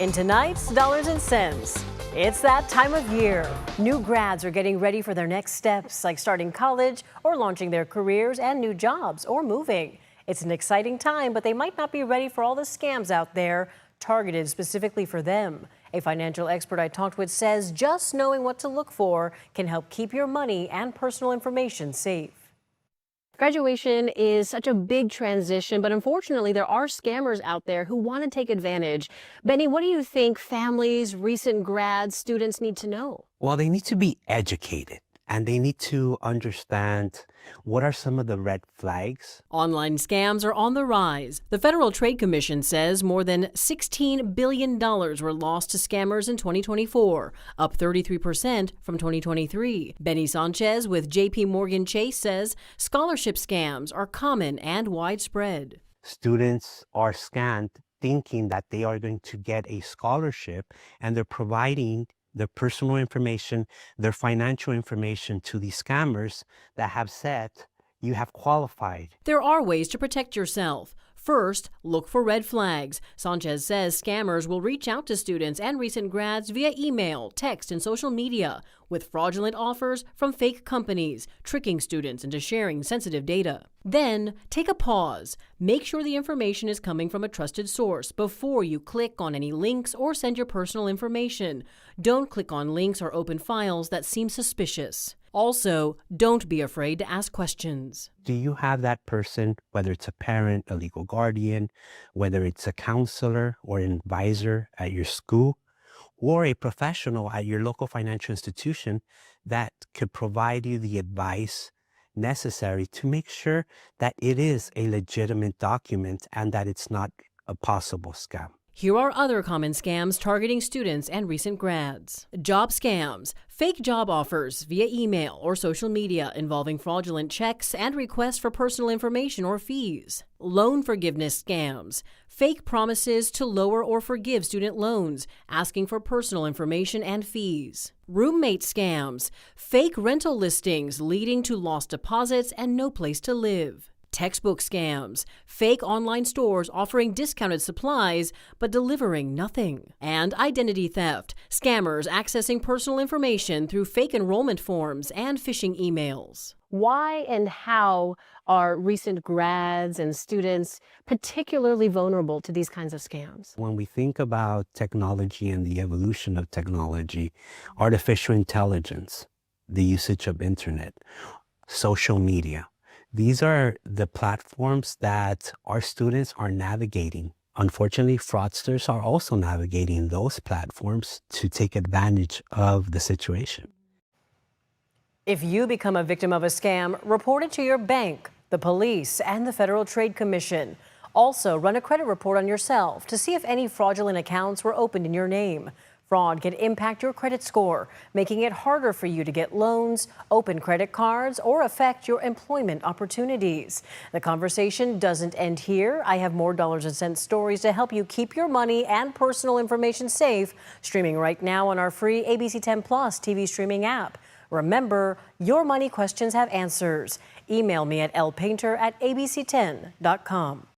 In tonight's Dollars and Cents, it's that time of year. New grads are getting ready for their next steps, like starting college or launching their careers and new jobs or moving. It's an exciting time, but they might not be ready for all the scams out there targeted specifically for them. A financial expert I talked with says just knowing what to look for can help keep your money and personal information safe. Graduation is such a big transition, but unfortunately, there are scammers out there who want to take advantage. Benny, what do you think families, recent grads, students need to know? Well, they need to be educated and they need to understand what are some of the red flags. Online scams are on the rise. The Federal Trade Commission says more than $16 billion were lost to scammers in 2024, up 33% from 2023. Benny Sanchez with JP Morgan Chase says scholarship scams are common and widespread. Students are scammed thinking that they are going to get a scholarship, and they're providing their personal information, their financial information to these scammers that have said, you have qualified. There are ways to protect yourself. First, look for red flags. Sanchez says scammers will reach out to students and recent grads via email, text, and social media with fraudulent offers from fake companies, tricking students into sharing sensitive data. Then, take a pause. Make sure the information is coming from a trusted source before you click on any links or send your personal information. Don't click on links or open files that seem suspicious. Also, don't be afraid to ask questions. Do you have that person, whether it's a parent, a legal guardian, whether it's a counselor or an advisor at your school, or a professional at your local financial institution that could provide you the advice necessary to make sure that it is a legitimate document and that it's not a possible scam? Here are other common scams targeting students and recent grads. Job scams, fake job offers via email or social media involving fraudulent checks and requests for personal information or fees. Loan forgiveness scams, fake promises to lower or forgive student loans, asking for personal information and fees. Roommate scams, fake rental listings leading to lost deposits and no place to live. Textbook scams, fake online stores offering discounted supplies but delivering nothing. And identity theft, scammers accessing personal information through fake enrollment forms and phishing emails. Why and how are recent grads and students particularly vulnerable to these kinds of scams? When we think about technology and the evolution of technology, artificial intelligence, the usage of internet, social media, these are the platforms that our students are navigating. Unfortunately, fraudsters are also navigating those platforms to take advantage of the situation. If you become a victim of a scam, report it to your bank, the police, and the Federal Trade Commission. Also, run a credit report on yourself to see if any fraudulent accounts were opened in your name. Fraud can impact your credit score, making it harder for you to get loans, open credit cards, or affect your employment opportunities. The conversation doesn't end here. I have more Dollars and Cents stories to help you keep your money and personal information safe, streaming right now on our free ABC 10 Plus TV streaming app. Remember, your money questions have answers. Email me at lpainter@abc10.com.